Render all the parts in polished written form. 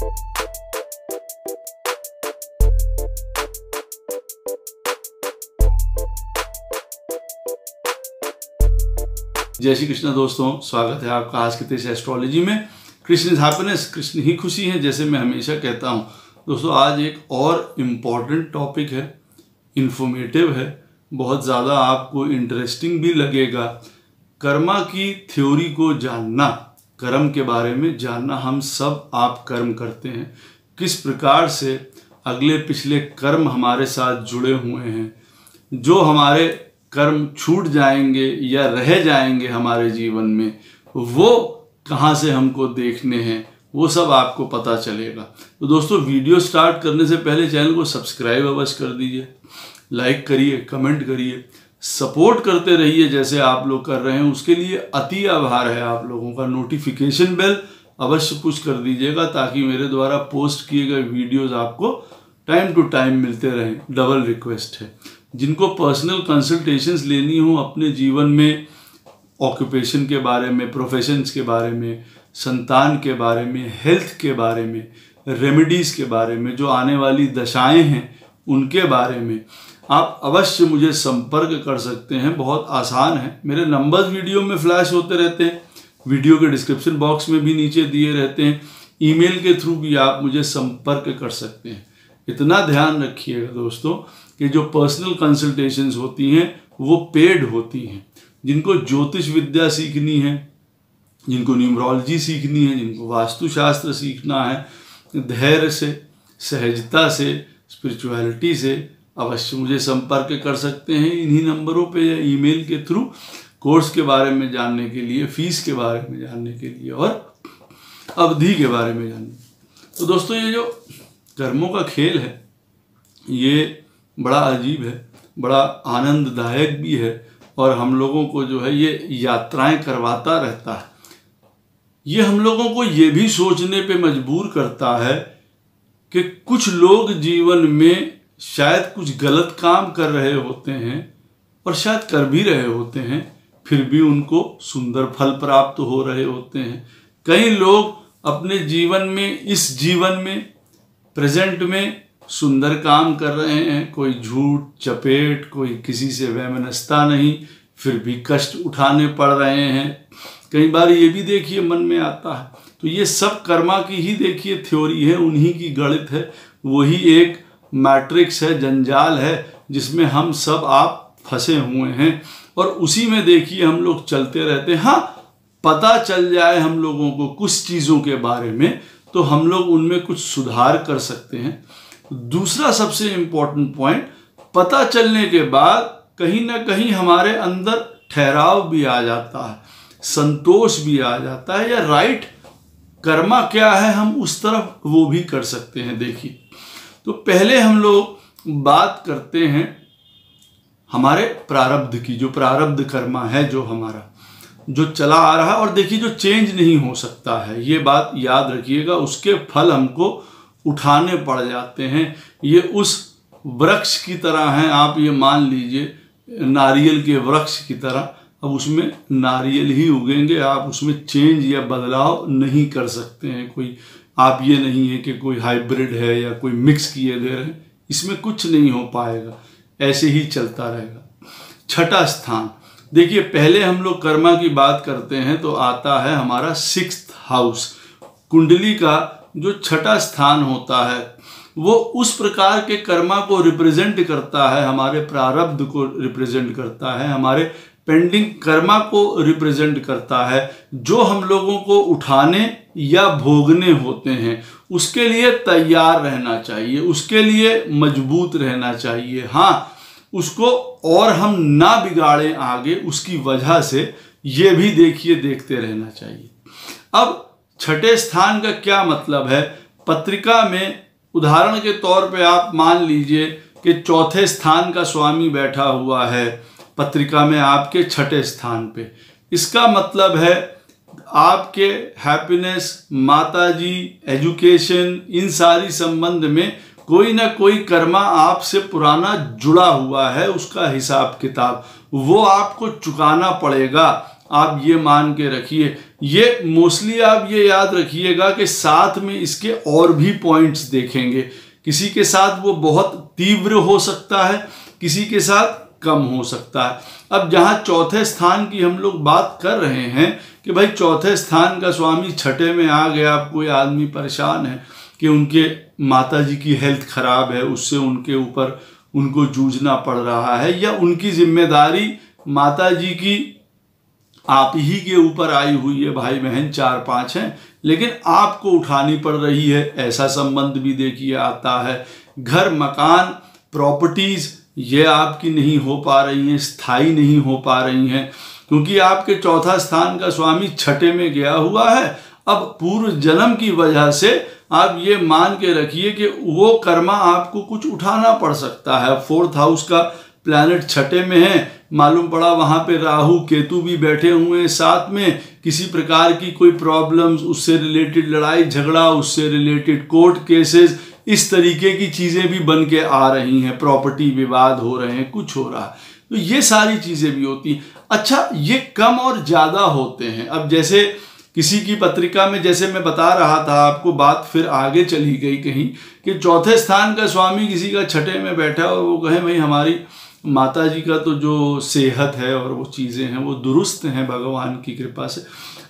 जय श्री कृष्ण दोस्तों, स्वागत है आपका आज के तेज एस्ट्रोलॉजी में। कृष्ण इज हैप्पीनेस, कृष्ण ही खुशी है, जैसे मैं हमेशा कहता हूँ। दोस्तों आज एक और इम्पॉर्टेंट टॉपिक है, इन्फॉर्मेटिव है, बहुत ज़्यादा आपको इंटरेस्टिंग भी लगेगा। कर्मा की थ्योरी को जानना, कर्म के बारे में जानना। हम सब आप कर्म करते हैं, किस प्रकार से अगले पिछले कर्म हमारे साथ जुड़े हुए हैं, जो हमारे कर्म छूट जाएंगे या रह जाएंगे हमारे जीवन में, वो कहाँ से हमको देखने हैं, वो सब आपको पता चलेगा। तो दोस्तों वीडियो स्टार्ट करने से पहले चैनल को सब्सक्राइब अवश्य कर दीजिए, लाइक करिए, कमेंट करिए, सपोर्ट करते रहिए जैसे आप लोग कर रहे हैं। उसके लिए अति आभार है आप लोगों का। नोटिफिकेशन बेल अवश्य पुश कर दीजिएगा ताकि मेरे द्वारा पोस्ट किए गए वीडियोज़ आपको टाइम टू टाइम मिलते रहें। डबल रिक्वेस्ट है, जिनको पर्सनल कंसल्टेशंस लेनी हो अपने जीवन में, ऑक्यूपेशन के बारे में, प्रोफेशंस के बारे में, संतान के बारे में, हेल्थ के बारे में, रेमेडीज़ के बारे में, जो आने वाली दशाएं हैं उनके बारे में, आप अवश्य मुझे संपर्क कर सकते हैं। बहुत आसान है, मेरे नंबर्स वीडियो में फ्लैश होते रहते हैं, वीडियो के डिस्क्रिप्शन बॉक्स में भी नीचे दिए रहते हैं। ईमेल के थ्रू भी आप मुझे संपर्क कर सकते हैं। इतना ध्यान रखिएगा दोस्तों कि जो पर्सनल कंसल्टेशंस होती हैं वो पेड होती हैं। जिनको ज्योतिष विद्या सीखनी है, जिनको न्यूमरोलॉजी सीखनी है, जिनको वास्तुशास्त्र सीखना है, धैर्य से, सहजता से, स्पिरिचुअलिटी से, अवश्य मुझे संपर्क कर सकते हैं इन्हीं नंबरों पे या ईमेल के थ्रू। कोर्स के बारे में जानने के लिए, फीस के बारे में जानने के लिए और अवधि के बारे में जानने। तो दोस्तों ये जो कर्मों का खेल है ये बड़ा अजीब है, बड़ा आनंददायक भी है, और हम लोगों को जो है ये यात्राएं करवाता रहता है। ये हम लोगों को ये भी सोचने पे मजबूर करता है कि कुछ लोग जीवन में शायद कुछ गलत काम कर रहे होते हैं और शायद कर भी रहे होते हैं, फिर भी उनको सुंदर फल प्राप्त हो रहे होते हैं। कई लोग अपने जीवन में, इस जीवन में, प्रेजेंट में सुंदर काम कर रहे हैं, कोई झूठ चपेट, कोई किसी से वैमनस्यता नहीं, फिर भी कष्ट उठाने पड़ रहे हैं। कई बार ये भी देखिए मन में आता है। तो ये सब कर्मा की ही देखिए थ्योरी है, उन्हीं की गणित है, वही एक मैट्रिक्स है, जंजाल है जिसमें हम सब आप फंसे हुए हैं, और उसी में देखिए हम लोग चलते रहते हैं। हाँ, पता चल जाए हम लोगों को कुछ चीज़ों के बारे में तो हम लोग उनमें कुछ सुधार कर सकते हैं। दूसरा सबसे इम्पोर्टेंट पॉइंट, पता चलने के बाद कहीं ना कहीं हमारे अंदर ठहराव भी आ जाता है, संतोष भी आ जाता है, या राइट कर्मा क्या है हम उस तरफ वो भी कर सकते हैं। देखिए, तो पहले हम लोग बात करते हैं हमारे प्रारब्ध की। जो प्रारब्ध कर्मा है, जो हमारा जो चला आ रहा है, और देखिए जो चेंज नहीं हो सकता है, ये बात याद रखिएगा, उसके फल हमको उठाने पड़ जाते हैं। ये उस वृक्ष की तरह हैं, आप ये मान लीजिए नारियल के वृक्ष की तरह। अब उसमें नारियल ही उगेंगे, आप उसमें चेंज या बदलाव नहीं कर सकते हैं। कोई आप ये नहीं है कि कोई हाइब्रिड है या कोई मिक्स किए दे रहे हैं, इसमें कुछ नहीं हो पाएगा, ऐसे ही चलता रहेगा। छठा स्थान, देखिए पहले हम लोग कर्मा की बात करते हैं तो आता है हमारा 6th हाउस। कुंडली का जो छठा स्थान होता है वो उस प्रकार के कर्मा को रिप्रेजेंट करता है, हमारे प्रारब्ध को रिप्रेजेंट करता है, हमारे पेंडिंग कर्मा को रिप्रेजेंट करता है, जो हम लोगों को उठाने या भोगने होते हैं। उसके लिए तैयार रहना चाहिए, उसके लिए मजबूत रहना चाहिए। हाँ, उसको और हम ना बिगाड़ें आगे, उसकी वजह से ये भी देखिए देखते रहना चाहिए। अब छठे स्थान का क्या मतलब है? पत्रिका में उदाहरण के तौर पे आप मान लीजिए कि चौथे स्थान का स्वामी बैठा हुआ है पत्रिका में आपके छठे स्थान पे। इसका मतलब है आपके हैप्पीनेस, माताजी, एजुकेशन, इन सारी संबंध में कोई ना कोई कर्मा आपसे पुराना जुड़ा हुआ है, उसका हिसाब किताब वो आपको चुकाना पड़ेगा। आप ये मान के रखिए। ये मोस्टली आप ये याद रखिएगा कि साथ में इसके और भी पॉइंट्स देखेंगे। किसी के साथ वो बहुत तीव्र हो सकता है, किसी के साथ कम हो सकता है। अब जहां चौथे स्थान की हम लोग बात कर रहे हैं कि भाई चौथे स्थान का स्वामी छठे में आ गया, अब कोई आदमी परेशान है कि उनके माता जी की हेल्थ खराब है, उससे उनके ऊपर उनको जूझना पड़ रहा है, या उनकी जिम्मेदारी माता जी की आप ही के ऊपर आई हुई है, भाई बहन 4-5 हैं लेकिन आपको उठानी पड़ रही है, ऐसा संबंध भी देखिए आता है। घर मकान प्रॉपर्टीज ये आपकी नहीं हो पा रही हैं, स्थायी नहीं हो पा रही हैं, क्योंकि आपके चौथा स्थान का स्वामी छठे में गया हुआ है। अब पूर्व जन्म की वजह से आप ये मान के रखिए कि वो कर्मा आपको कुछ उठाना पड़ सकता है। 4th हाउस का प्लैनेट छठे में है, मालूम पड़ा वहां पे राहु केतु भी बैठे हुए हैं साथ में, किसी प्रकार की कोई प्रॉब्लम्स, उससे रिलेटेड लड़ाई झगड़ा, उससे रिलेटेड कोर्ट केसेस, इस तरीके की चीजें भी बन के आ रही हैं, प्रॉपर्टी विवाद हो रहे हैं, कुछ हो रहा है, तो ये सारी चीजें भी होती हैं। अच्छा, ये कम और ज्यादा होते हैं। अब जैसे किसी की पत्रिका में, जैसे मैं बता रहा था आपको, बात फिर आगे चली गई कहीं कि चौथे स्थान का स्वामी किसी का छठे में बैठा और वो कहे भाई हमारी माता जी का तो जो सेहत है और वो चीज़ें हैं वो दुरुस्त हैं भगवान की कृपा से,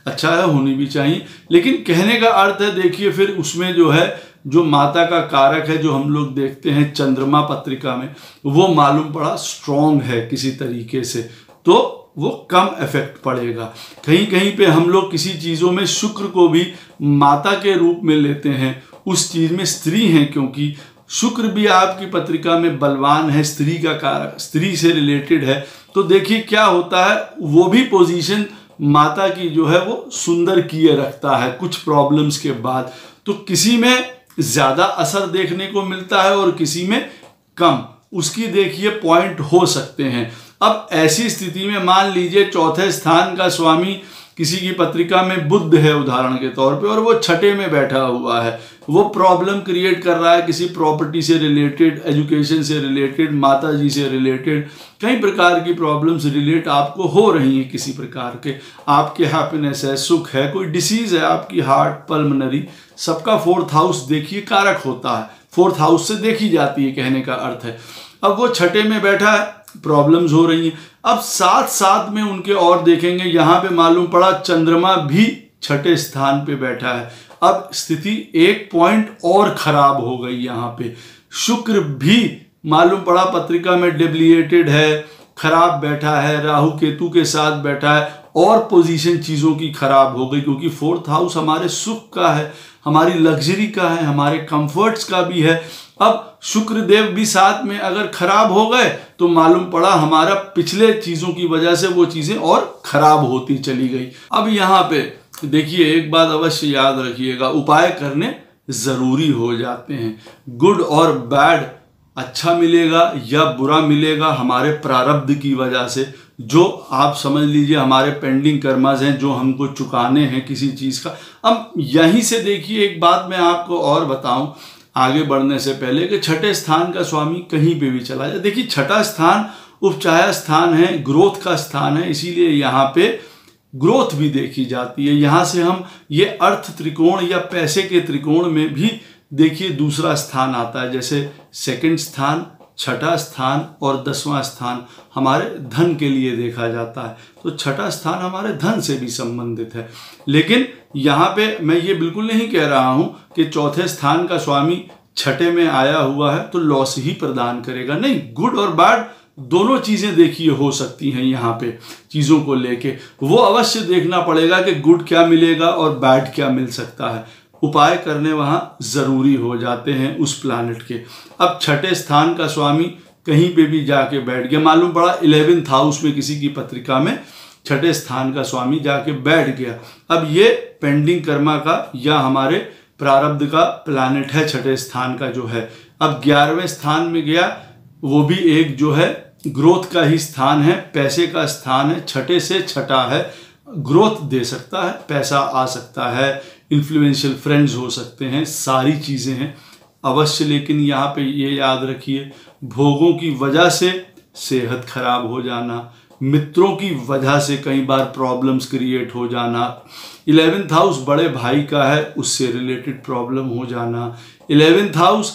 अच्छा है, होनी भी चाहिए। लेकिन कहने का अर्थ है, देखिए फिर उसमें जो है, जो माता का कारक है, जो हम लोग देखते हैं चंद्रमा पत्रिका में, वो मालूम पड़ा स्ट्रॉन्ग है किसी तरीके से, तो वो कम इफेक्ट पड़ेगा। कहीं कहीं पे हम लोग किसी चीज़ों में शुक्र को भी माता के रूप में लेते हैं, उस चीज़ में स्त्री हैं, क्योंकि शुक्र भी आपकी पत्रिका में बलवान है, स्त्री का कारक, स्त्री से रिलेटेड है। तो देखिए क्या होता है, वो भी पोजीशन माता की जो है वो सुंदर किए रखता है कुछ प्रॉब्लम्स के बाद। तो किसी में ज्यादा असर देखने को मिलता है और किसी में कम, उसकी देखिए पॉइंट हो सकते हैं। अब ऐसी स्थिति में मान लीजिए चौथे स्थान का स्वामी किसी की पत्रिका में बुध है उदाहरण के तौर पे, और वो छठे में बैठा हुआ है, वो प्रॉब्लम क्रिएट कर रहा है किसी प्रॉपर्टी से रिलेटेड, एजुकेशन से रिलेटेड, माता जी से रिलेटेड, कई प्रकार की प्रॉब्लम्स रिलेट आपको हो रही हैं किसी प्रकार के, आपके हैप्पीनेस है, सुख है, कोई डिसीज है आपकी, हार्ट, पल्मनरी, सबका 4th हाउस देखिए कारक होता है, 4th हाउस से देखी जाती है, कहने का अर्थ है। अब वो छठे में बैठा है, प्रॉब्लम्स हो रही हैं। अब साथ साथ में उनके और देखेंगे, यहां पे मालूम पड़ा चंद्रमा भी छठे स्थान पे बैठा है। अब स्थिति एक पॉइंट और खराब हो गई, यहां पे शुक्र भी मालूम पड़ा पत्रिका में डेबिलिएटेड है, खराब बैठा है, राहु केतु के साथ बैठा है, और पोजीशन चीजों की खराब हो गई, क्योंकि 4th हाउस हमारे सुख का है, हमारी लग्जरी का है, हमारे कंफर्ट्स का भी है। अब शुक्र देव भी साथ में अगर खराब हो गए तो मालूम पड़ा हमारा पिछले चीजों की वजह से वो चीजें और खराब होती चली गई। अब यहाँ पे देखिए एक बात अवश्य याद रखिएगा, उपाय करने जरूरी हो जाते हैं। गुड और बैड, अच्छा मिलेगा या बुरा मिलेगा हमारे प्रारब्ध की वजह से, जो आप समझ लीजिए हमारे पेंडिंग कर्मास हैं जो हमको चुकाने हैं किसी चीज का। अब यहीं से देखिए एक बात मैं आपको और बताऊं आगे बढ़ने से पहले, कि छठे स्थान का स्वामी कहीं पे भी चला जाए, देखिए छठा स्थान उपचाया स्थान है, ग्रोथ का स्थान है, इसीलिए यहाँ पे ग्रोथ भी देखी जाती है। यहाँ से हम ये अर्थ त्रिकोण या पैसे के त्रिकोण में भी देखिए दूसरा स्थान आता है, जैसे 2nd स्थान, छठा स्थान और 10वां स्थान हमारे धन के लिए देखा जाता है। तो छठा स्थान हमारे धन से भी संबंधित है। लेकिन यहाँ पे मैं ये बिल्कुल नहीं कह रहा हूँ कि चौथे स्थान का स्वामी छठे में आया हुआ है तो लॉस ही प्रदान करेगा, नहीं, गुड और बैड दोनों चीजें देखिए हो सकती हैं। यहाँ पे चीजों को लेके वो अवश्य देखना पड़ेगा कि गुड क्या मिलेगा और बैड क्या मिल सकता है। उपाय करने वहां जरूरी हो जाते हैं उस प्लैनेट के। अब छठे स्थान का स्वामी कहीं पे भी जाके बैठ गया, मालूम पड़ा 11th हाउस में किसी की पत्रिका में छठे स्थान का स्वामी जाके बैठ गया। अब ये पेंडिंग कर्मा का या हमारे प्रारब्ध का प्लैनेट है छठे स्थान का जो है। अब 11वें स्थान में गया, वो भी एक जो है ग्रोथ का ही स्थान है, पैसे का स्थान है, छठे से छठा है, ग्रोथ दे सकता है, पैसा आ सकता है, इन्फ्लुएंशियल फ्रेंड्स हो सकते हैं, सारी चीजें हैं अवश्य। लेकिन यहाँ पे ये याद रखिए, भोगों की वजह से सेहत खराब हो जाना, मित्रों की वजह से कई बार प्रॉब्लम्स क्रिएट हो जाना। 11th हाउस बड़े भाई का है, उससे रिलेटेड प्रॉब्लम हो जाना। 11th हाउस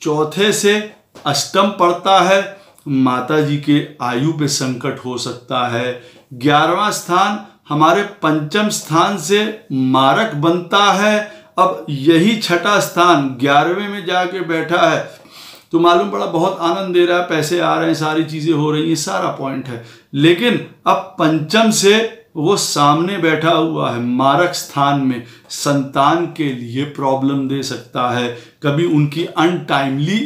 चौथे से अष्टम पड़ता है, माता जी के आयु पे संकट हो सकता है। 11वां स्थान हमारे पंचम स्थान से मारक बनता है। अब यही छठा स्थान 11वें में जाके बैठा है तो मालूम पड़ा बहुत आनंद दे रहा है, पैसे आ रहे हैं, सारी चीजें हो रही हैं, सारा पॉइंट है। लेकिन अब पंचम से वो सामने बैठा हुआ है मारक स्थान में, संतान के लिए प्रॉब्लम दे सकता है। कभी उनकी अनटाइमली,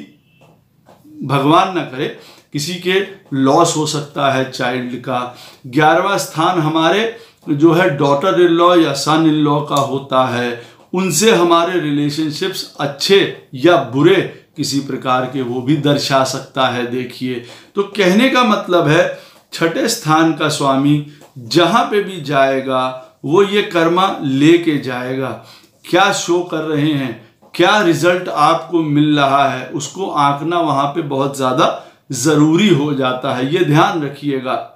भगवान ना करे, किसी के लॉस हो सकता है चाइल्ड का। 11वां स्थान हमारे जो है डॉटर इन लॉ या सन इन लॉ का होता है, उनसे हमारे रिलेशनशिप्स अच्छे या बुरे किसी प्रकार के वो भी दर्शा सकता है। देखिए, तो कहने का मतलब है छठे स्थान का स्वामी जहां पे भी जाएगा वो ये कर्मा लेके जाएगा। क्या शो कर रहे हैं, क्या रिजल्ट आपको मिल रहा है, उसको आंकना वहां पे बहुत ज्यादा जरूरी हो जाता है। ये ध्यान रखिएगा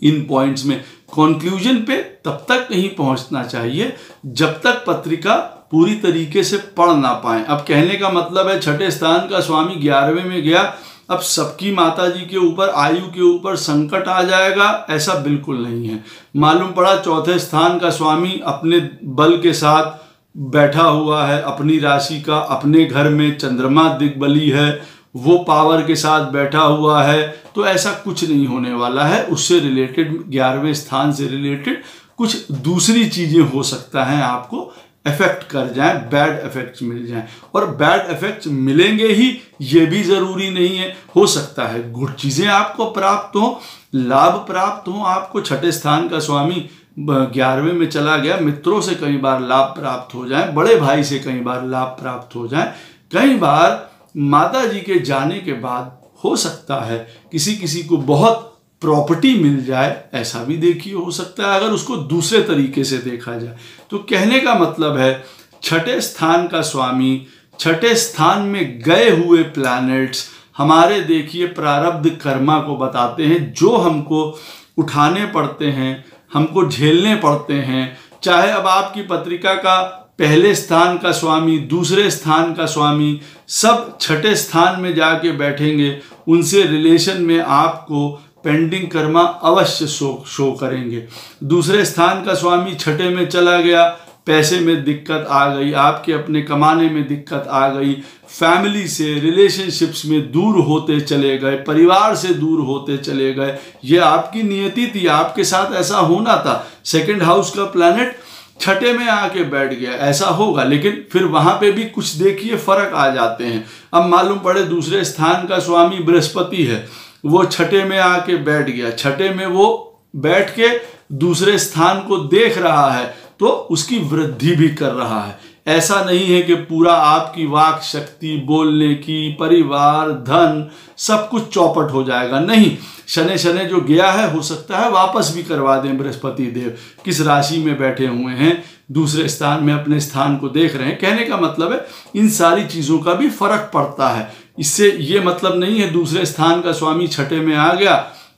इन पॉइंट्स में। कंक्लूजन पे तब तक नहीं पहुंचना चाहिए जब तक पत्रिका पूरी तरीके से पढ़ ना पाए। अब कहने का मतलब है छठे स्थान का स्वामी 11वें में गया, अब सबकी माता जी के ऊपर, आयु के ऊपर संकट आ जाएगा, ऐसा बिल्कुल नहीं है। मालूम पड़ा चौथे स्थान का स्वामी अपने बल के साथ बैठा हुआ है, अपनी राशि का, अपने घर में चंद्रमा दिग्बली है, वो पावर के साथ बैठा हुआ है, तो ऐसा कुछ नहीं होने वाला है। उससे रिलेटेड 11वें स्थान से रिलेटेड कुछ दूसरी चीजें हो सकता है आपको इफेक्ट कर जाएं, बैड इफेक्ट्स मिल जाएं। और बैड इफेक्ट्स मिलेंगे ही ये भी जरूरी नहीं है, हो सकता है गुड चीजें आपको प्राप्त हो, लाभ प्राप्त हो आपको। छठे स्थान का स्वामी 11वें में चला गया, मित्रों से कई बार लाभ प्राप्त हो जाए, बड़े भाई से कई बार लाभ प्राप्त हो जाए, कई बार माता जी के जाने के बाद हो सकता है किसी किसी को बहुत प्रॉपर्टी मिल जाए, ऐसा भी देखिए हो सकता है अगर उसको दूसरे तरीके से देखा जाए। तो कहने का मतलब है छठे स्थान का स्वामी, छठे स्थान में गए हुए प्लैनेट्स हमारे देखिए प्रारब्ध कर्मा को बताते हैं, जो हमको उठाने पड़ते हैं, हमको झेलने पड़ते हैं। चाहे अब आपकी पत्रिका का पहले स्थान का स्वामी, दूसरे स्थान का स्वामी सब छठे स्थान में जाके बैठेंगे, उनसे रिलेशन में आपको पेंडिंग कर्मा अवश्य शो करेंगे। दूसरे स्थान का स्वामी छठे में चला गया, पैसे में दिक्कत आ गई, आपके अपने कमाने में दिक्कत आ गई, फैमिली से, रिलेशनशिप्स में दूर होते चले गए, परिवार से दूर होते चले गए, ये आपकी नियति थी, आपके साथ ऐसा होना था। सेकंड हाउस का प्लैनेट छठे में आके बैठ गया, ऐसा होगा, लेकिन फिर वहां पे भी कुछ देखिए फर्क आ जाते हैं। अब मालूम पड़े दूसरे स्थान का स्वामी बृहस्पति है, वो छठे में आके बैठ गया, छठे में वो बैठ के दूसरे स्थान को देख रहा है तो उसकी वृद्धि भी कर रहा है। ऐसा नहीं है कि पूरा आपकी वाक शक्ति, बोलने की, परिवार, धन सब कुछ चौपट हो जाएगा, नहीं। शनि शनि जो गया है हो सकता है वापस भी करवा दें बृहस्पति देव। किस राशि में बैठे हुए हैं, दूसरे स्थान में अपने स्थान को देख रहे हैं। कहने का मतलब है इन सारी चीजों का भी फर्क पड़ता है। इससे ये मतलब नहीं है दूसरे स्थान का स्वामी छठे में आ गया,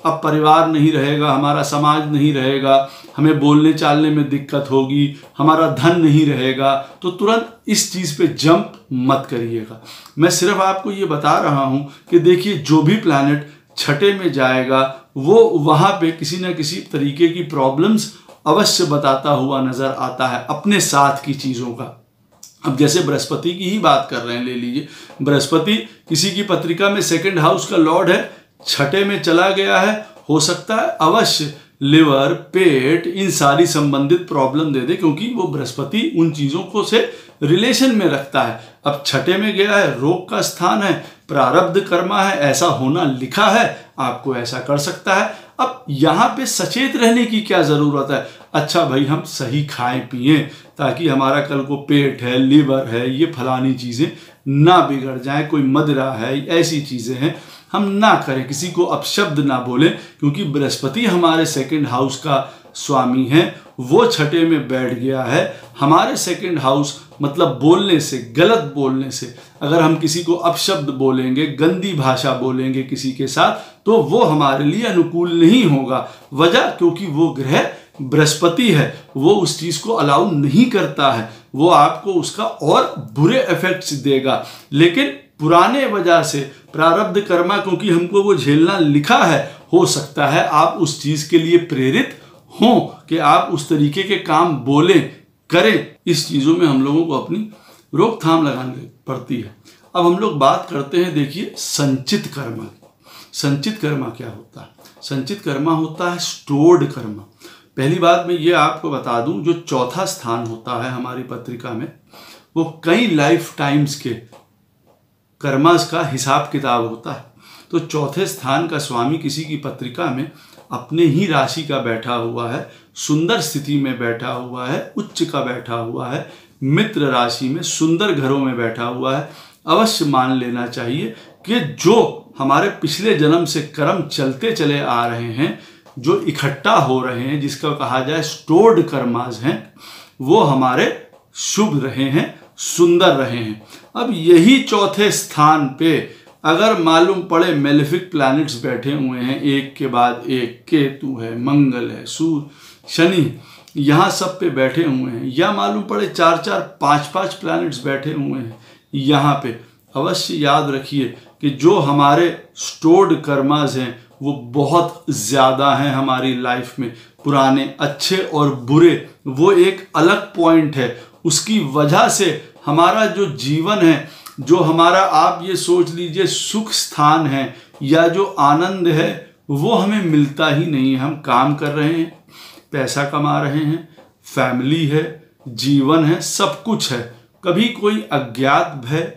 अब परिवार नहीं रहेगा, हमारा समाज नहीं रहेगा, हमें बोलने चालने में दिक्कत होगी, हमारा धन नहीं रहेगा, तो तुरंत इस चीज पे जंप मत करिएगा। मैं सिर्फ आपको ये बता रहा हूं कि देखिए जो भी प्लैनेट छठे में जाएगा वो वहां पे किसी न किसी तरीके की प्रॉब्लम्स अवश्य बताता हुआ नजर आता है अपने साथ की चीजों का। अब जैसे बृहस्पति की ही बात कर रहे हैं, ले लीजिए बृहस्पति किसी की पत्रिका में सेकंड हाउस का लॉर्ड है, छठे में चला गया है, हो सकता है अवश्य लिवर, पेट, इन सारी संबंधित प्रॉब्लम दे दे, क्योंकि वो बृहस्पति उन चीजों को से रिलेशन में रखता है। अब छठे में गया है, रोग का स्थान है, प्रारब्ध कर्मा है, ऐसा होना लिखा है, आपको ऐसा कर सकता है। अब यहाँ पे सचेत रहने की क्या जरूरत है, अच्छा भाई हम सही खाएं पिएं ताकि हमारा कल को पेट है, लिवर है, ये फलानी चीजें ना बिगड़ जाए, कोई मदिरा है, ऐसी चीजें हैं हम ना करें, किसी को अपशब्द ना बोलें, क्योंकि बृहस्पति हमारे सेकंड हाउस का स्वामी है वो छठे में बैठ गया है। हमारे सेकंड हाउस मतलब बोलने से, गलत बोलने से, अगर हम किसी को अपशब्द बोलेंगे, गंदी भाषा बोलेंगे किसी के साथ, तो वो हमारे लिए अनुकूल नहीं होगा। वजह क्योंकि वो ग्रह बृहस्पति है, वो उस चीज को अलाउ नहीं करता है, वो आपको उसका और बुरे इफेक्ट्स देगा। लेकिन पुराने वजह से प्रारब्ध कर्मा, क्योंकि हमको वो झेलना लिखा है, हो सकता है आप उस चीज के लिए प्रेरित हों कि आप उस तरीके के काम बोलें, करें। इस चीजों में हम लोगों को अपनी रोकथाम लगानी पड़ती है। अब हम लोग बात करते हैं, देखिए, संचित कर्मा। संचित कर्मा क्या होता है? संचित कर्मा होता है स्टोर्ड कर्मा। पहली बात मैं ये आपको बता दूं, जो चौथा स्थान होता है हमारी पत्रिका में, वो कई लाइफ टाइम्स के कर्मास का हिसाब किताब होता है। तो चौथे स्थान का स्वामी किसी की पत्रिका में अपने ही राशि का बैठा हुआ है, सुंदर स्थिति में बैठा हुआ है, उच्च का बैठा हुआ है, मित्र राशि में, सुंदर घरों में बैठा हुआ है, अवश्य मान लेना चाहिए कि जो हमारे पिछले जन्म से कर्म चलते चले आ रहे हैं, जो इकट्ठा हो रहे हैं, जिसका कहा जाए स्टोर्ड कर्मास हैं, वो हमारे शुभ रहे हैं, सुंदर रहे हैं। अब यही चौथे स्थान पे अगर मालूम पड़े मेलेफिक प्लैनेट्स बैठे हुए हैं, एक के बाद एक, केतु है, मंगल है, सूर्य, शनि, यहाँ सब पे बैठे हुए हैं, या मालूम पड़े 4-4, 5-5 प्लैनेट्स बैठे हुए हैं यहाँ पे, अवश्य याद रखिए कि जो हमारे स्टोर्ड कर्मास हैं वो बहुत ज़्यादा हैं हमारी लाइफ में, पुराने, अच्छे और बुरे, वो एक अलग पॉइंट है। उसकी वजह से हमारा जो जीवन है, जो हमारा, आप ये सोच लीजिए, सुख स्थान है या जो आनंद है, वो हमें मिलता ही नहीं है। हम काम कर रहे हैं, पैसा कमा रहे हैं, फैमिली है, जीवन है, सब कुछ है, कभी कोई अज्ञात भय,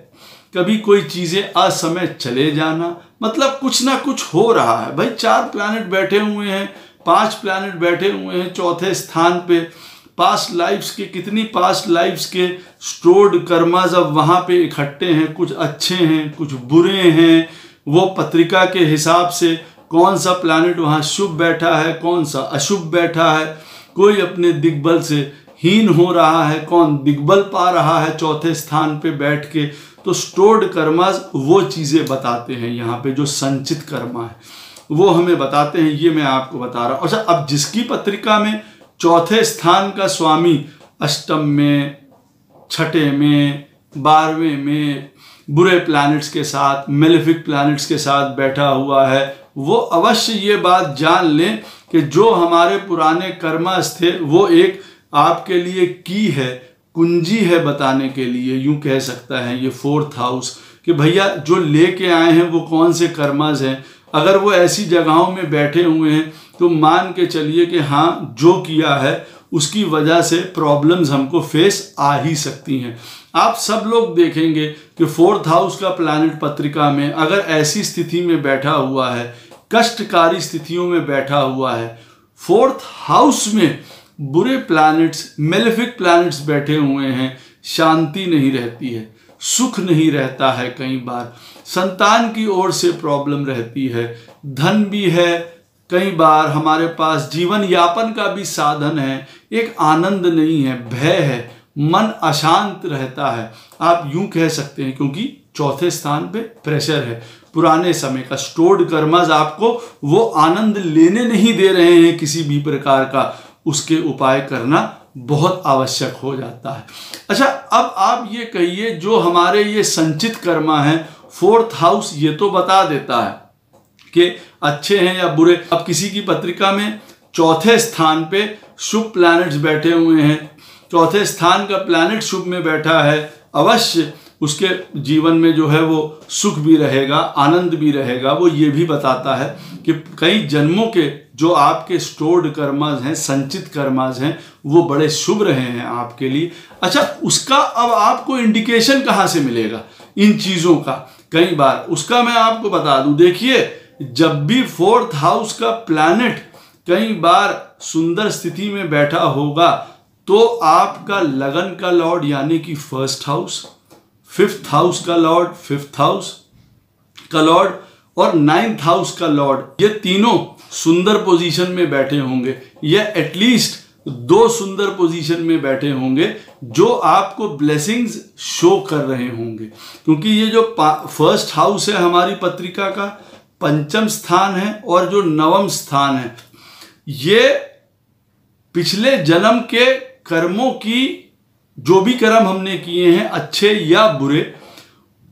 कभी कोई चीज़ें असमय चले जाना, मतलब कुछ ना कुछ हो रहा है। भाई 4 प्लैनेट बैठे हुए हैं, 5 प्लैनेट बैठे हुए हैं चौथे स्थान पे, पास्ट लाइफ्स के, कितनी पास्ट लाइफ्स के स्टोर्ड कर्मास अब वहाँ पे इकट्ठे हैं, कुछ अच्छे हैं, कुछ बुरे हैं। वो पत्रिका के हिसाब से कौन सा प्लैनेट वहाँ शुभ बैठा है, कौन सा अशुभ बैठा है, कोई अपने दिग्बल से हीन हो रहा है, कौन दिग्बल पा रहा है चौथे स्थान पे बैठ के। तो स्टोर्ड कर्मास वो चीज़ें बताते हैं यहाँ पे, जो संचित कर्मा है वो हमें बताते हैं। ये मैं आपको बता रहा हूँ। अच्छा, अब जिसकी पत्रिका में चौथे स्थान का स्वामी अष्टम में, छठे में, 12वें में बुरे प्लैनेट्स के साथ, मेलेफिक प्लैनेट्स के साथ बैठा हुआ है, वो अवश्य ये बात जान लें कि जो हमारे पुराने कर्मास थे वो एक आपके लिए की है, कुंजी है बताने के लिए, यूं कह सकता है ये 4th हाउस, कि भैया जो लेके आए हैं वो कौन से कर्मास हैं। अगर वो ऐसी जगहों में बैठे हुए हैं तो मान के चलिए कि हाँ, जो किया है उसकी वजह से प्रॉब्लम्स हमको फेस आ ही सकती हैं। आप सब लोग देखेंगे कि 4th हाउस का प्लैनेट पत्रिका में अगर ऐसी स्थिति में बैठा हुआ है, कष्टकारी स्थितियों में बैठा हुआ है, 4th हाउस में बुरे प्लैनेट्स, मेलेफिक प्लैनेट्स बैठे हुए हैं, शांति नहीं रहती है, सुख नहीं रहता है, कई बार संतान की ओर से प्रॉब्लम रहती है, धन भी है, कई बार हमारे पास जीवन यापन का भी साधन है, एक आनंद नहीं है, भय है, मन अशांत रहता है, आप यूं कह सकते हैं, क्योंकि चौथे स्थान पे प्रेशर है। पुराने समय का स्टोर्ड कर्मास आपको वो आनंद लेने नहीं दे रहे हैं किसी भी प्रकार का, उसके उपाय करना बहुत आवश्यक हो जाता है। अच्छा, अब आप ये कहिए, जो हमारे ये संचित कर्मा है, 4th हाउस ये तो बता देता है कि अच्छे हैं या बुरे। अब किसी की पत्रिका में चौथे स्थान पे शुभ प्लैनेट्स बैठे हुए हैं, चौथे स्थान का प्लैनेट शुभ में बैठा है, अवश्य उसके जीवन में जो है वो सुख भी रहेगा, आनंद भी रहेगा। वो ये भी बताता है कि कई जन्मों के जो आपके स्टोर्ड कर्मास हैं, संचित कर्मास हैं, वो बड़े शुभ रहे हैं आपके लिए। अच्छा, उसका अब आपको इंडिकेशन कहाँ से मिलेगा इन चीज़ों का? कई बार उसका मैं आपको बता दूं। देखिए, जब भी 4th हाउस का प्लैनेट कई बार सुंदर स्थिति में बैठा होगा तो आपका लगन का लॉर्ड यानी कि 1st हाउस, 5th हाउस का लॉर्ड, 5th हाउस का लॉर्ड और 9th हाउस का लॉर्ड, ये तीनों सुंदर पोजीशन में बैठे होंगे। या एटलीस्ट 2 सुंदर पोजीशन में बैठे होंगे जो आपको ब्लेसिंग्स शो कर रहे होंगे। क्योंकि ये जो फर्स्ट हाउस है हमारी पत्रिका का, पंचम स्थान है और जो नवम स्थान है, ये पिछले जन्म के कर्मों की, जो भी कर्म हमने किए हैं अच्छे या बुरे,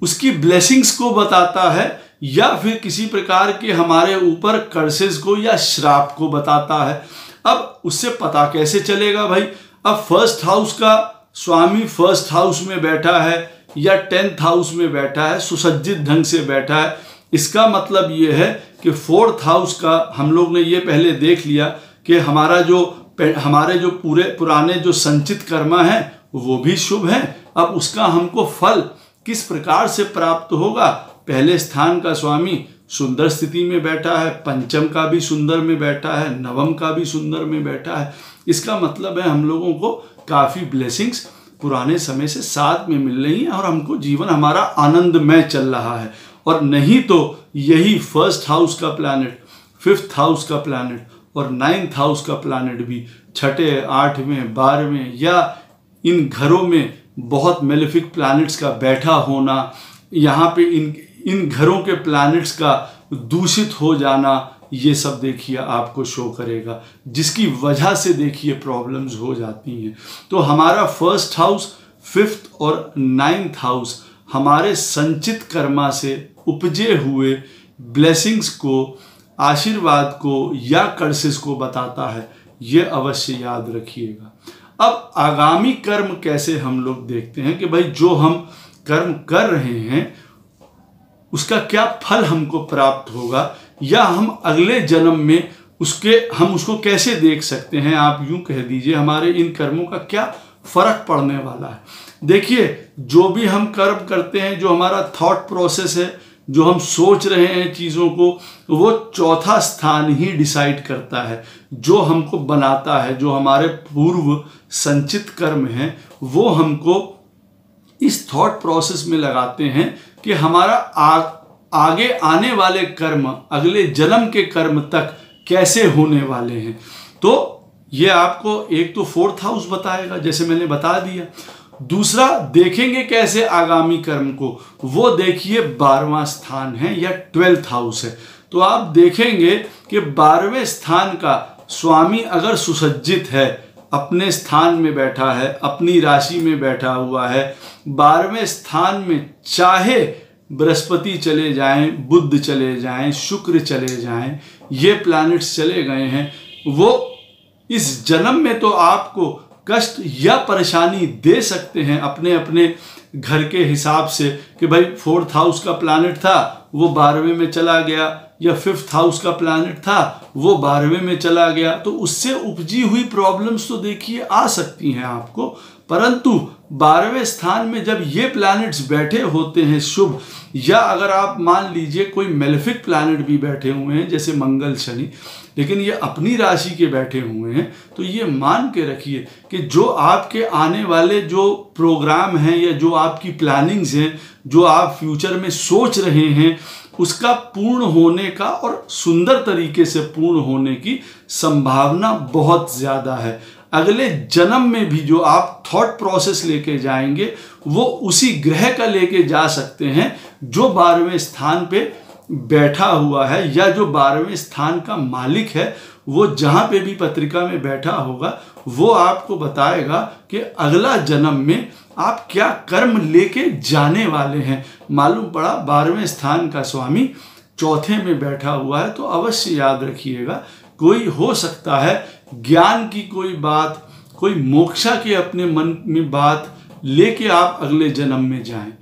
उसकी ब्लेसिंग्स को बताता है, या फिर किसी प्रकार के हमारे ऊपर कर्सेस को या श्राप को बताता है। अब उससे पता कैसे चलेगा भाई? अब फर्स्ट हाउस का स्वामी फर्स्ट हाउस में बैठा है या 10th हाउस में बैठा है, सुसज्जित ढंग से बैठा है, इसका मतलब ये है कि 4th हाउस का हम लोग ने ये पहले देख लिया कि हमारे जो पुराने जो संचित कर्मा है वो भी शुभ है। अब उसका हमको फल किस प्रकार से प्राप्त होगा? पहले स्थान का स्वामी सुंदर स्थिति में बैठा है, पंचम का भी सुंदर में बैठा है, नवम का भी सुंदर में बैठा है। इसका मतलब है हम लोगों को काफ़ी ब्लेसिंग्स पुराने समय से साथ में मिल रही हैं और हमको जीवन हमारा आनंदमय चल रहा है। और नहीं तो यही फर्स्ट हाउस का प्लैनेट, 5th हाउस का प्लैनेट और 9th हाउस का प्लैनेट भी 6ठे, 8वें, 12वें या इन घरों में बहुत मेलेफिक प्लैनेट्स का बैठा होना, यहाँ पे इन घरों के प्लैनेट्स का दूषित हो जाना, ये सब देखिए आपको शो करेगा, जिसकी वजह से देखिए प्रॉब्लम्स हो जाती हैं। तो हमारा फर्स्ट हाउस, 5th और 9th हाउस हमारे संचित कर्मा से उपजे हुए ब्लेसिंग्स को, आशीर्वाद को या कर्सेस को बताता है। ये अवश्य याद रखिएगा। अब आगामी कर्म कैसे हम लोग देखते हैं कि भाई जो हम कर्म कर रहे हैं उसका क्या फल हमको प्राप्त होगा, या हम अगले जन्म में हम उसको कैसे देख सकते हैं। आप यूं कह दीजिए हमारे इन कर्मों का क्या फर्क पड़ने वाला है। देखिए, जो भी हम कर्म करते हैं, जो हमारा थॉट प्रोसेस है, जो हम सोच रहे हैं चीज़ों को, वो 4था स्थान ही डिसाइड करता है, जो हमको बनाता है। जो हमारे पूर्व संचित कर्म हैं वो हमको इस थॉट प्रोसेस में लगाते हैं कि हमारा आगे आने वाले कर्म, अगले जन्म के कर्म तक कैसे होने वाले हैं। तो ये आपको एक तो 4th हाउस बताएगा, जैसे मैंने बता दिया। दूसरा देखेंगे कैसे आगामी कर्म को, वो देखिए 12वां स्थान है या 12th हाउस है। तो आप देखेंगे कि 12वें स्थान का स्वामी अगर सुसज्जित है, अपने स्थान में बैठा है, अपनी राशि में बैठा हुआ है, 12वें स्थान में चाहे बृहस्पति चले जाएं, बुध चले जाएं, शुक्र चले जाएं, ये प्लैनेट्स चले गए हैं, वो इस जन्म में तो आपको कष्ट या परेशानी दे सकते हैं अपने अपने घर के हिसाब से कि भाई 4th हाउस का प्लैनेट था वो 12वें में चला गया, या 5th हाउस का प्लैनेट था वो 12वें में चला गया। तो उससे उपजी हुई प्रॉब्लम्स तो देखिए आ सकती हैं आपको, परंतु 12वें स्थान में जब ये प्लैनेट्स बैठे होते हैं शुभ, या अगर आप मान लीजिए कोई मेलेफिक प्लैनेट भी बैठे हुए हैं जैसे मंगल, शनि, लेकिन ये अपनी राशि के बैठे हुए हैं, तो ये मान के रखिए कि जो आपके आने वाले जो प्रोग्राम हैं या जो आपकी प्लानिंग्स हैं, जो आप फ्यूचर में सोच रहे हैं, उसका पूर्ण होने का और सुंदर तरीके से पूर्ण होने की संभावना बहुत ज़्यादा है। अगले जन्म में भी जो आप थॉट प्रोसेस लेके जाएंगे वो उसी ग्रह का लेके जा सकते हैं जो 12वें स्थान पे बैठा हुआ है, या जो 12वें स्थान का मालिक है, वो जहाँ पे भी पत्रिका में बैठा होगा वो आपको बताएगा कि अगला जन्म में आप क्या कर्म लेके जाने वाले हैं। मालूम पड़ा 12वें स्थान का स्वामी 4थे में बैठा हुआ है, तो अवश्य याद रखिएगा कोई हो सकता है ज्ञान की कोई बात, कोई मोक्षा के अपने मन में बात लेके आप अगले जन्म में जाएं।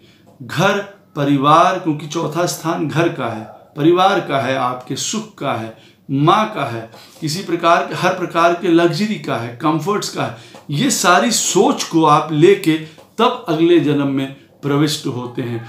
घर परिवार, क्योंकि 4था स्थान घर का है, परिवार का है, आपके सुख का है, माँ का है, किसी प्रकार के हर प्रकार के लग्जरी का है, कंफर्ट्स का है, ये सारी सोच को आप लेके तब अगले जन्म में प्रविष्ट होते हैं,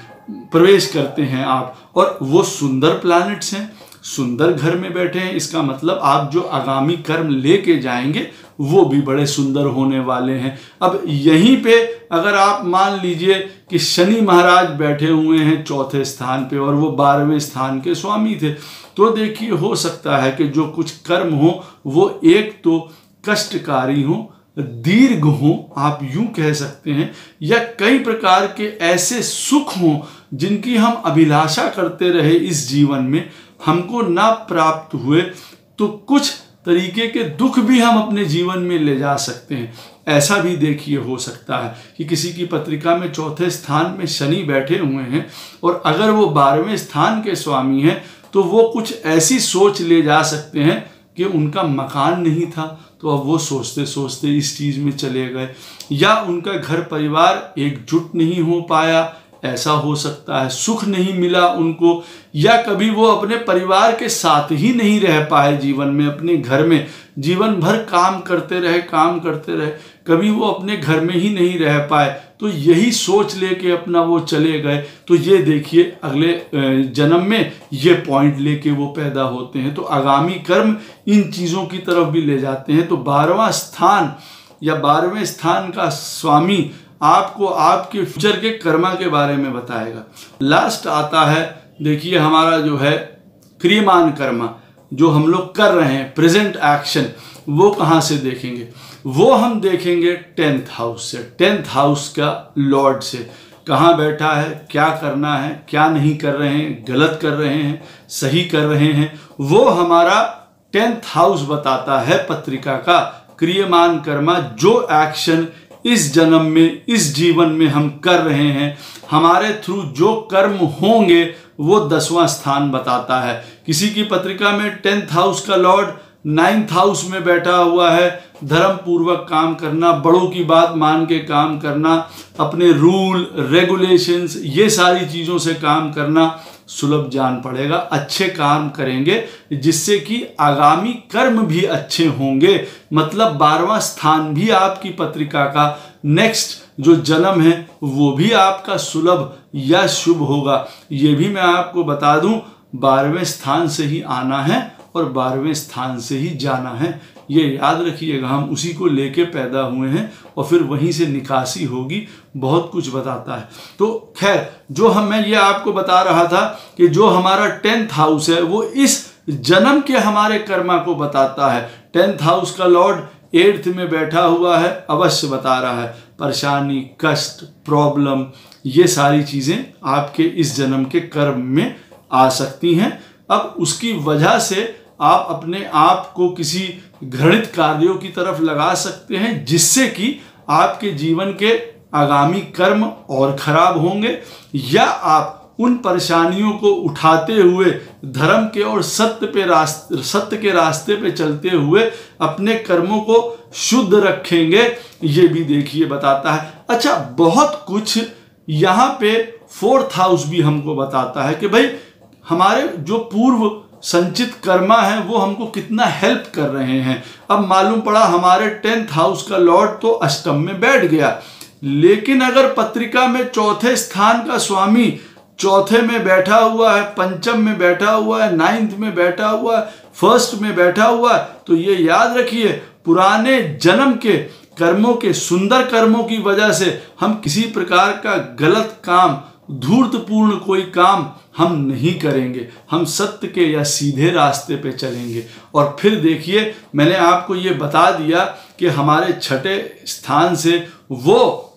प्रवेश करते हैं आप। और वो सुंदर प्लैनेट्स हैं, सुंदर घर में बैठे हैं, इसका मतलब आप जो आगामी कर्म लेके जाएंगे वो भी बड़े सुंदर होने वाले हैं। अब यहीं पे अगर आप मान लीजिए कि शनि महाराज बैठे हुए हैं चौथे स्थान पे और वो 12वें स्थान के स्वामी थे, तो देखिए हो सकता है कि जो कुछ कर्म हो वो एक तो कष्टकारी हो, दीर्घ हो, आप यूं कह सकते हैं, या कई प्रकार के ऐसे सुख हों जिनकी हम अभिलाषा करते रहे इस जीवन में, हमको ना प्राप्त हुए, तो कुछ तरीके के दुख भी हम अपने जीवन में ले जा सकते हैं। ऐसा भी देखिए हो सकता है कि किसी की पत्रिका में चौथे स्थान में शनि बैठे हुए हैं और अगर वो 12वें स्थान के स्वामी हैं तो वो कुछ ऐसी सोच ले जा सकते हैं कि उनका मकान नहीं था तो अब वो सोचते सोचते इस चीज़ में चले गए, या उनका घर परिवार एकजुट नहीं हो पाया, ऐसा हो सकता है, सुख नहीं मिला उनको, या कभी वो अपने परिवार के साथ ही नहीं रह पाए जीवन में, अपने घर में जीवन भर काम करते रहे, कभी वो अपने घर में ही नहीं रह पाए, तो यही सोच लेके अपना वो चले गए। तो ये देखिए अगले जन्म में ये पॉइंट लेके वो पैदा होते हैं। तो आगामी कर्म इन चीज़ों की तरफ भी ले जाते हैं। तो 12वां स्थान या 12वें स्थान का स्वामी आपको आपके फ्यूचर के कर्मा के बारे में बताएगा। लास्ट आता है देखिए हमारा जो है क्रियमान कर्मा, जो हम लोग कर रहे हैं प्रेजेंट एक्शन, वो कहाँ से देखेंगे? वो हम देखेंगे 10th हाउस से, 10th हाउस का लॉर्ड से। कहाँ बैठा है, क्या करना है, क्या नहीं कर रहे हैं, गलत कर रहे हैं, सही कर रहे हैं, वो हमारा 10th हाउस बताता है पत्रिका का क्रियमान कर्मा। जो एक्शन इस जन्म में, इस जीवन में हम कर रहे हैं, हमारे थ्रू जो कर्म होंगे वो 10वां स्थान बताता है। किसी की पत्रिका में 10th हाउस का लॉर्ड 9th हाउस में बैठा हुआ है, धर्म पूर्वक काम करना, बड़ों की बात मान के काम करना, अपने रूल रेगुलेशंस ये सारी चीज़ों से काम करना सुलभ जान पड़ेगा। अच्छे काम करेंगे जिससे कि आगामी कर्म भी अच्छे होंगे, मतलब 12वां स्थान भी आपकी पत्रिका का नेक्स्ट जो जन्म है वो भी आपका सुलभ या शुभ होगा। ये भी मैं आपको बता दूं, 12वें स्थान से ही आना है और 12वें स्थान से ही जाना है, ये याद रखिएगा। हम उसी को लेके पैदा हुए हैं और फिर वहीं से निकासी होगी, बहुत कुछ बताता है। तो खैर जो मैं ये आपको बता रहा था कि जो हमारा 10th हाउस है वो इस जन्म के हमारे कर्मा को बताता है। 10th हाउस का लॉर्ड 8th में बैठा हुआ है, अवश्य बता रहा है परेशानी, कष्ट, प्रॉब्लम, ये सारी चीज़ें आपके इस जन्म के कर्म में आ सकती हैं। अब उसकी वजह से आप अपने आप को किसी घृणित कार्यों की तरफ लगा सकते हैं जिससे कि आपके जीवन के आगामी कर्म और खराब होंगे, या आप उन परेशानियों को उठाते हुए धर्म के और सत्य के रास्ते पे चलते हुए अपने कर्मों को शुद्ध रखेंगे, ये भी देखिए बताता है। अच्छा, बहुत कुछ यहाँ पे 4th हाउस भी हमको बताता है कि भाई हमारे जो पूर्व संचित कर्मा है वो हमको कितना हेल्प कर रहे हैं। अब मालूम पड़ा हमारे 10th हाउस का लॉर्ड तो अष्टम में बैठ गया, लेकिन अगर पत्रिका में चौथे स्थान का स्वामी चौथे में बैठा हुआ है, पंचम में बैठा हुआ है, 9th में बैठा हुआ है, 1st में बैठा हुआ है, तो ये याद रखिए पुराने जन्म के कर्मों के सुंदर कर्मों की वजह से हम किसी प्रकार का गलत काम, धूर्तपूर्ण कोई काम हम नहीं करेंगे, हम सत्य के या सीधे रास्ते पे चलेंगे। और फिर देखिए मैंने आपको ये बता दिया कि हमारे 6ठे स्थान से वो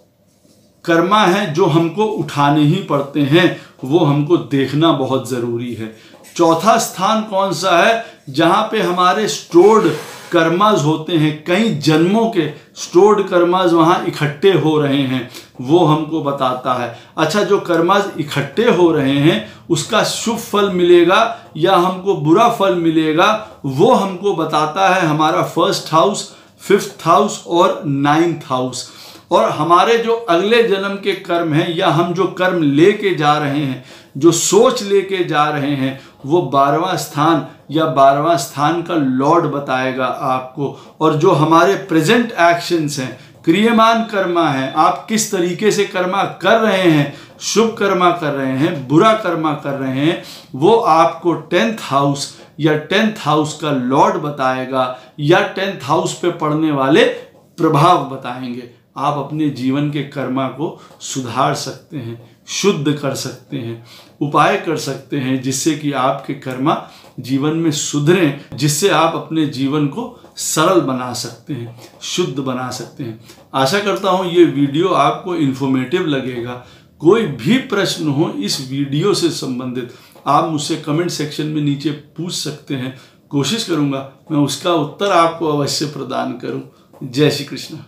कर्मा है जो हमको उठाने ही पड़ते हैं, वो हमको देखना बहुत ज़रूरी है। चौथा स्थान कौन सा है? जहाँ पे हमारे स्टोर्ड कर्माज होते हैं, कई जन्मों के स्टोर्ड कर्माज वहाँ इकट्ठे हो रहे हैं, वो हमको बताता है। अच्छा, जो कर्माज इकट्ठे हो रहे हैं उसका शुभ फल मिलेगा या हमको बुरा फल मिलेगा, वो हमको बताता है हमारा 1st हाउस, 5th हाउस और 9th हाउस। और हमारे जो अगले जन्म के कर्म हैं या हम जो कर्म लेके जा रहे हैं, जो सोच लेके जा रहे हैं, वो 12वां स्थान या 12वां स्थान का लॉर्ड बताएगा आपको। और जो हमारे प्रेजेंट एक्शंस हैं, क्रियमान कर्मा है, आप किस तरीके से कर्मा कर रहे हैं, शुभ कर्मा कर रहे हैं, बुरा कर्मा कर रहे हैं, वो आपको 10th हाउस या 10th हाउस का लॉर्ड बताएगा या 10th हाउस पे पड़ने वाले प्रभाव बताएंगे। आप अपने जीवन के कर्मा को सुधार सकते हैं, शुद्ध कर सकते हैं, उपाय कर सकते हैं जिससे कि आपके कर्मा जीवन में सुधरें, जिससे आप अपने जीवन को सरल बना सकते हैं, शुद्ध बना सकते हैं। आशा करता हूं ये वीडियो आपको इन्फॉर्मेटिव लगेगा। कोई भी प्रश्न हो इस वीडियो से संबंधित आप मुझसे कमेंट सेक्शन में नीचे पूछ सकते हैं। कोशिश करूंगा मैं उसका उत्तर आपको अवश्य प्रदान करूं। जय श्री कृष्ण।